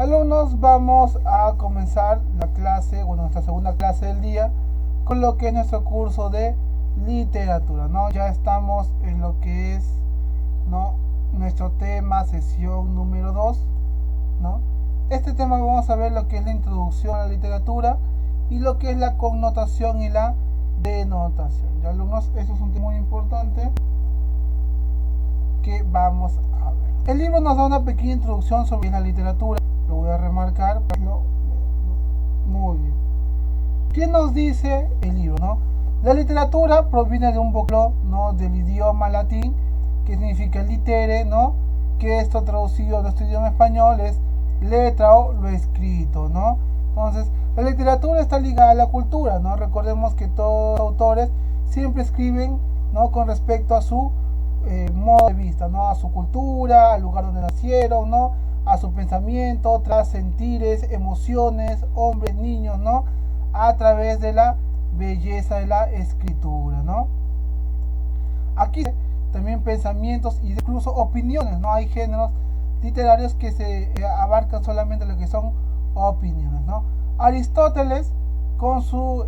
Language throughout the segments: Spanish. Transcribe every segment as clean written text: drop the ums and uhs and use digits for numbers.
Alumnos, vamos a comenzar la clase, nuestra segunda clase del día, con lo que es nuestro curso de literatura, ¿no? Ya estamos en lo que es, ¿no?, nuestro tema, sesión número 2, ¿no? Este tema vamos a ver lo que es la introducción a la literatura y lo que es la connotación y la denotación. Ya, alumnos, eso es un tema muy importante que vamos a ver. El libro nos da una pequeña introducción sobre la literatura. Lo voy a remarcar. Muy bien. ¿Qué nos dice el libro, no? La literatura proviene de un vocablo, ¿no?, del idioma latín, que significa litere, ¿no?, que esto traducido a nuestro idioma español es letra o lo escrito, ¿no? Entonces, la literatura está ligada a la cultura, ¿no? Recordemos que todos los autores siempre escriben, ¿no?, con respecto a su modo de vista, ¿no?, a su cultura, al lugar donde nacieron, ¿no?, a su pensamiento, otras sentires, emociones, hombres, niños, ¿no?, a través de la belleza de la escritura, ¿no? Aquí también pensamientos y incluso opiniones, ¿no? Hay géneros literarios que se abarcan solamente lo que son opiniones, ¿no? Aristóteles, con su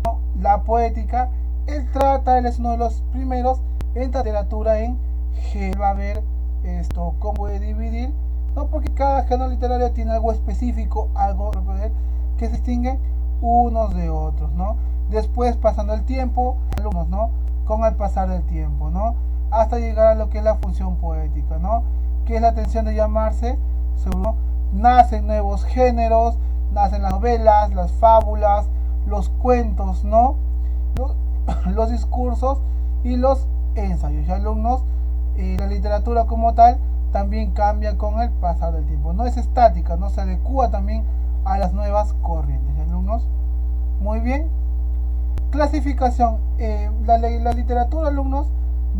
¿no?, la poética, él es uno de los primeros en literatura en género. Va a ver esto cómo puede dividir, ¿no?, porque cada género literario tiene algo específico, algo que se distingue unos de otros, ¿no? Después, pasando el tiempo, alumnos, ¿no?, con el pasar del tiempo, ¿no?, hasta llegar a lo que es la función poética, ¿no?, que es la atención de llamarse sobre, ¿no?, nacen nuevos géneros, nacen las novelas, las fábulas, los cuentos, ¿no?, los discursos y los ensayos. Y alumnos, la literatura como tal también cambia con el pasar del tiempo, no es estática, no se adecua también a las nuevas corrientes. ¿Y alumnos? Muy bien. Clasificación. La literatura, alumnos,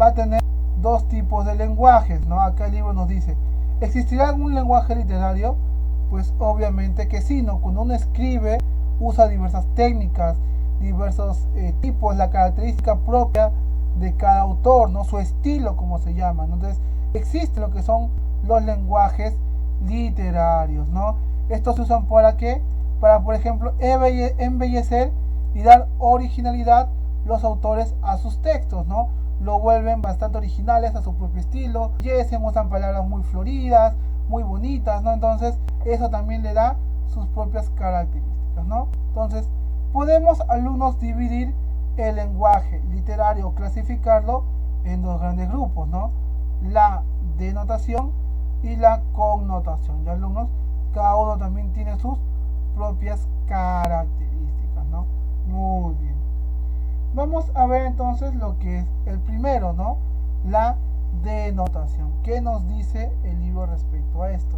va a tener dos tipos de lenguajes, ¿no? Acá el libro nos dice, ¿existirá algún lenguaje literario? Pues obviamente que sí, ¿no? Cuando uno escribe, usa diversas técnicas, diversos tipos, la característica propia de cada autor, ¿no?, su estilo, como se llama, ¿no? Entonces, existe lo que son los lenguajes literarios, ¿no? Estos se usan para ¿qué? Para, por ejemplo, embellecer y dar originalidad los autores a sus textos, ¿no? Lo vuelven bastante originales a su propio estilo, usan palabras muy floridas, muy bonitas, ¿no? Entonces, eso también le da sus propias características, ¿no? Entonces, podemos, alumnos, dividir el lenguaje literario o clasificarlo en dos grandes grupos, ¿no? La denotación y la connotación. Y, alumnos, cada uno también tiene sus propias características, ¿no? Muy bien. Vamos a ver entonces lo que es el primero, ¿no?, la denotación. ¿Qué nos dice el libro respecto a esto?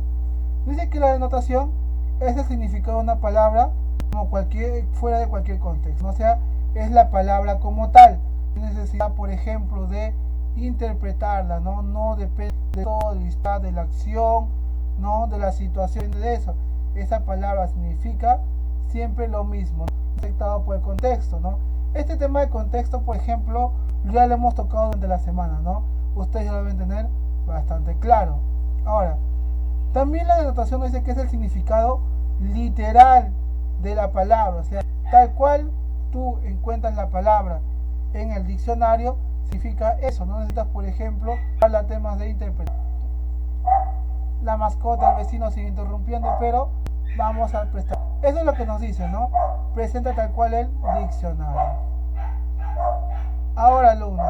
Dice que la denotación es el significado de una palabra como fuera de cualquier contexto, o sea, es la palabra como tal. Necesidad, por ejemplo, de interpretarla, ¿no? No depende de todo, de la acción, ¿no?, de la situación, de eso. Esa palabra significa siempre lo mismo, ¿no?, afectado por el contexto, ¿no? Este tema de contexto, por ejemplo, ya lo hemos tocado durante la semana, ¿no? Ustedes ya lo deben tener bastante claro. Ahora, también la denotación nos dice que es el significado literal de la palabra, o sea, tal cual tú encuentras la palabra en el diccionario, significa eso. No necesitas, por ejemplo, hablar temas de interpretación. La mascota del vecino sigue interrumpiendo, pero vamos a prestar. Eso es lo que nos dice, ¿no? Presenta tal cual el diccionario. Ahora, alumnos,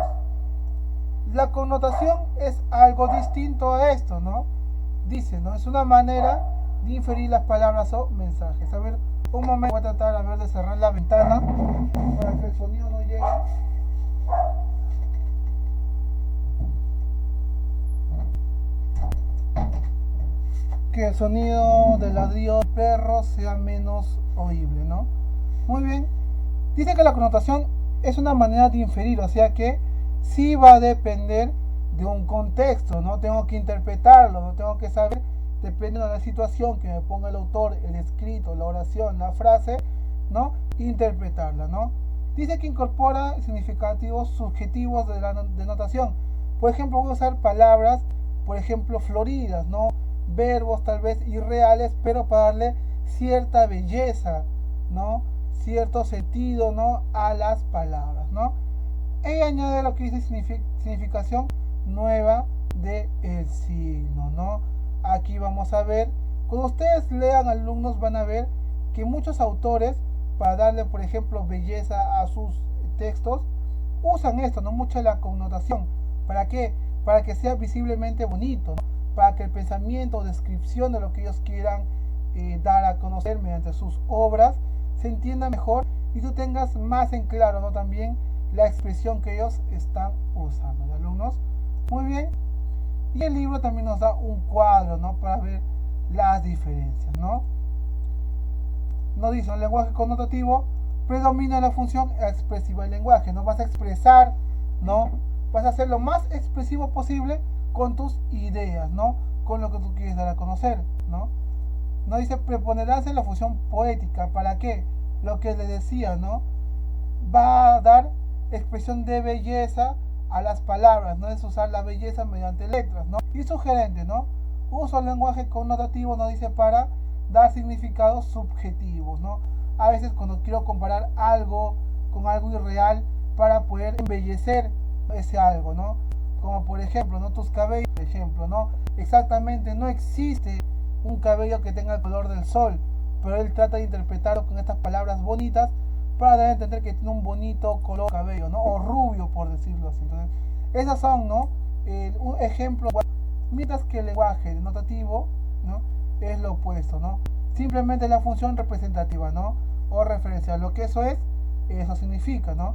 la connotación es algo distinto a esto, ¿no? Dice, ¿no?, es una manera de inferir las palabras o mensajes. A ver, un momento, voy a tratar de cerrar la ventana para que el sonido no llegue. Que el sonido del ladrido del perro sea menos oíble, ¿no? Muy bien. Dice que la connotación es una manera de inferir, o sea que sí va a depender de un contexto, no tengo que interpretarlo, no tengo que saber, depende de la situación que me ponga el autor, el escrito, la oración, la frase, ¿no?, interpretarla, ¿no? Dice que incorpora significativos subjetivos de la denotación. Por ejemplo, voy a usar palabras, por ejemplo, floridas, ¿no?, verbos tal vez irreales, pero para darle cierta belleza, ¿no? Cierto sentido, ¿no? A las palabras, ¿no? Ella añade lo que dice significación nueva de el signo, ¿no? Aquí vamos a ver, cuando ustedes lean, alumnos, van a ver que muchos autores, para darle, por ejemplo, belleza a sus textos, usan esto, ¿no? Mucha la connotación. ¿Para qué? Para que sea visiblemente bonito, ¿no? Para que el pensamiento o descripción de lo que ellos quieran dar a conocer mediante sus obras se entienda mejor y tú tengas más en claro, ¿no? También la expresión que ellos están usando, ¿no, alumnos? Muy bien. Y el libro también nos da un cuadro, ¿no? Para ver las diferencias, ¿no? Nos dice, el lenguaje connotativo predomina la función expresiva del lenguaje, ¿no? Vas a expresar, ¿no? Vas a ser lo más expresivo posible con tus ideas, ¿no? Con lo que tú quieres dar a conocer, ¿no? Nos dice preponderancia en la función poética. ¿Para qué? Lo que les decía, ¿no? Va a dar expresión de belleza a las palabras, no es usar la belleza mediante letras, ¿no? Y sugerente, ¿no? Uso el lenguaje connotativo, nos dice, para dar significados subjetivos, ¿no? A veces cuando quiero comparar algo con algo irreal para poder embellecer ese algo, ¿no? Como por ejemplo, ¿no? Tus cabellos, por ejemplo, ¿no? Exactamente, no existe un cabello que tenga el color del sol, pero él trata de interpretarlo con estas palabras bonitas para dar a entender que tiene un bonito color de cabello, ¿no? O rubio, por decirlo así. Entonces, esas son, ¿no? Un ejemplo, mientras que el lenguaje denotativo, ¿no? Es lo opuesto, ¿no? Simplemente la función representativa, ¿no? O referencial. Lo que eso significa, ¿no?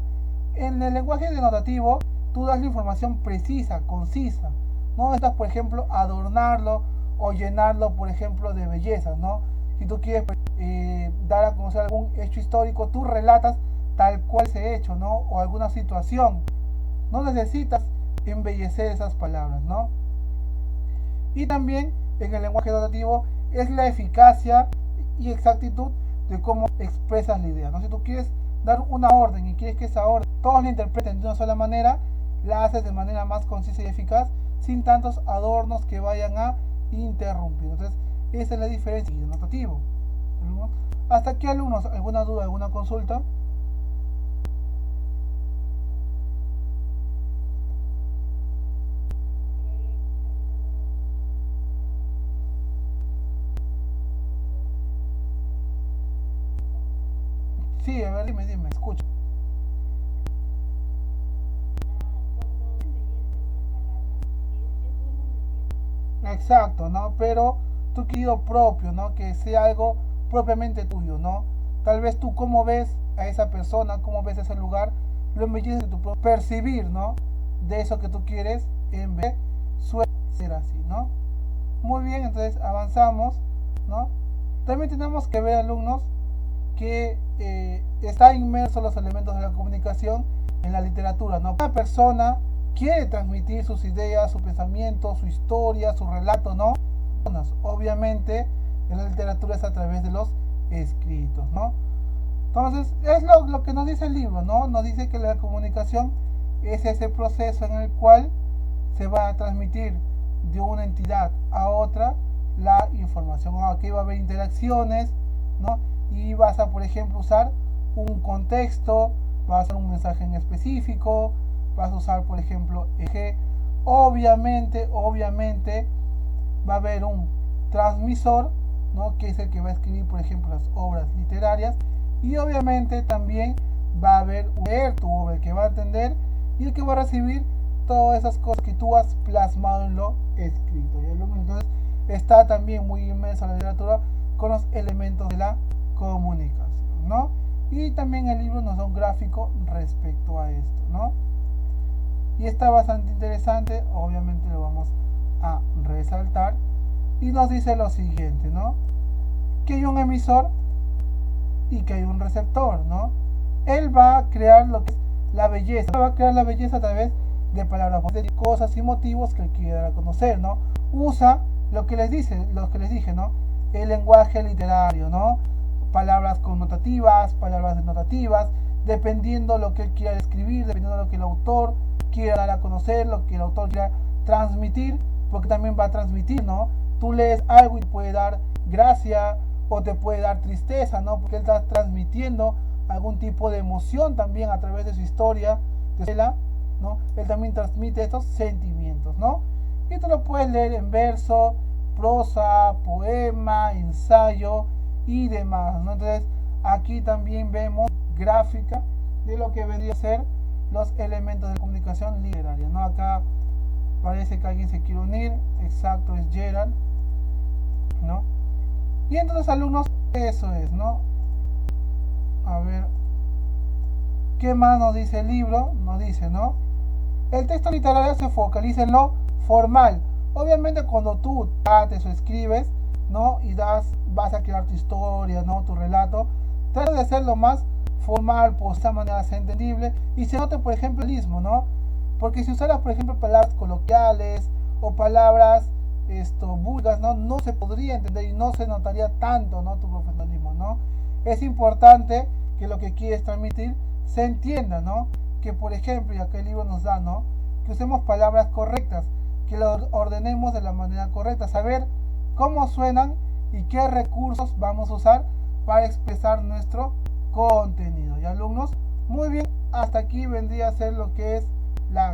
En el lenguaje denotativo, tú das la información precisa, concisa. No estás, por ejemplo, adornarlo o llenarlo, por ejemplo, de belleza, ¿no? Si tú quieres dar a conocer algún hecho histórico, tú relatas tal cual ese hecho, ¿no? O alguna situación. No necesitas embellecer esas palabras, ¿no? Y también en el lenguaje denotativo es la eficacia y exactitud de cómo expresas la idea, ¿no? Si tú quieres dar una orden y quieres que esa orden todos la interpreten de una sola manera, la haces de manera más concisa y eficaz, sin tantos adornos que vayan a interrumpir. Entonces, esa es la diferencia del denotativo. Hasta aquí, alumnos, ¿alguna duda, alguna consulta? Sí, a ver, dime, escucha. Exacto, ¿no? Pero tu querido propio, ¿no? Que sea algo propiamente tuyo, ¿no? Tal vez tú cómo ves a esa persona, cómo ves ese lugar, lo embelleces de tu propio percibir, ¿no? De eso que tú quieres, en vez suele ser así, ¿no? Muy bien, entonces avanzamos, ¿no? También tenemos que ver, alumnos, que está inmerso los elementos de la comunicación en la literatura, ¿no? Cada persona quiere transmitir sus ideas, su pensamiento, su historia, su relato, ¿no? Obviamente, en la literatura es a través de los escritos, ¿no? Entonces, es lo que nos dice el libro, ¿no? Nos dice que la comunicación es ese proceso en el cual se va a transmitir de una entidad a otra la información. Aquí va a haber interacciones, ¿no? Y vas a, por ejemplo, usar un contexto, vas a usar un mensaje en específico, vas a usar, por ejemplo, eje. Obviamente va a haber un transmisor, ¿no? Que es el que va a escribir, por ejemplo, las obras literarias, y obviamente también va a haber un leer tu obra, el que va a entender y el que va a recibir todas esas cosas que tú has plasmado en lo escrito. ¿Ya? Entonces está también muy inmensa la literatura con los elementos de la comunicación, ¿no? Y también el libro nos da un gráfico respecto a esto, ¿no? Y está bastante interesante, obviamente lo vamos a resaltar. Y nos dice lo siguiente, ¿no? Que hay un emisor y que hay un receptor, ¿no? Él va a crear lo que es la belleza, va a crear la belleza a través de palabras, de cosas y motivos que él quiere dar a conocer, ¿no? Usa lo que les dije, ¿no? El lenguaje literario, ¿no? Palabras connotativas, palabras denotativas, dependiendo lo que él quiera escribir, dependiendo de lo que el autor quiera dar a conocer, lo que el autor quiera transmitir, porque también va a transmitir, ¿no? tú lees algo y te puede dar gracia o te puede dar tristeza, ¿no? Porque él está transmitiendo algún tipo de emoción también a través de su historia, ¿no? Él también transmite estos sentimientos, ¿no? Y tú lo puedes leer en verso, prosa, poema, ensayo y demás, ¿no? Entonces, aquí también vemos gráfica de lo que vendría a ser los elementos de comunicación literaria, ¿no? Acá parece que alguien se quiere unir, exacto, es Gerald, ¿no? Y entonces, alumnos, eso es, ¿no? A ver, ¿qué más nos dice el libro? Nos dice, ¿no? El texto literario se focaliza en lo formal. Obviamente cuando tú trates o escribes, ¿no? Y vas a crear tu historia, ¿no? Tu relato, trata de ser lo más formal, por esta manera sea entendible y se note, por ejemplo, el mismo, ¿no? Porque si usaras, por ejemplo, palabras coloquiales o palabras vulgares, ¿no? No se podría entender y no se notaría tanto, ¿no? Tu profesionalismo, ¿no? Es importante que lo que quieres transmitir se entienda, ¿no? Que, por ejemplo, y acá el libro nos da, ¿no? Que usemos palabras correctas, que lo ordenemos de la manera correcta, saber cómo suenan y qué recursos vamos a usar para expresar nuestro contenido. Y alumnos, muy bien, hasta aquí vendría a ser lo que es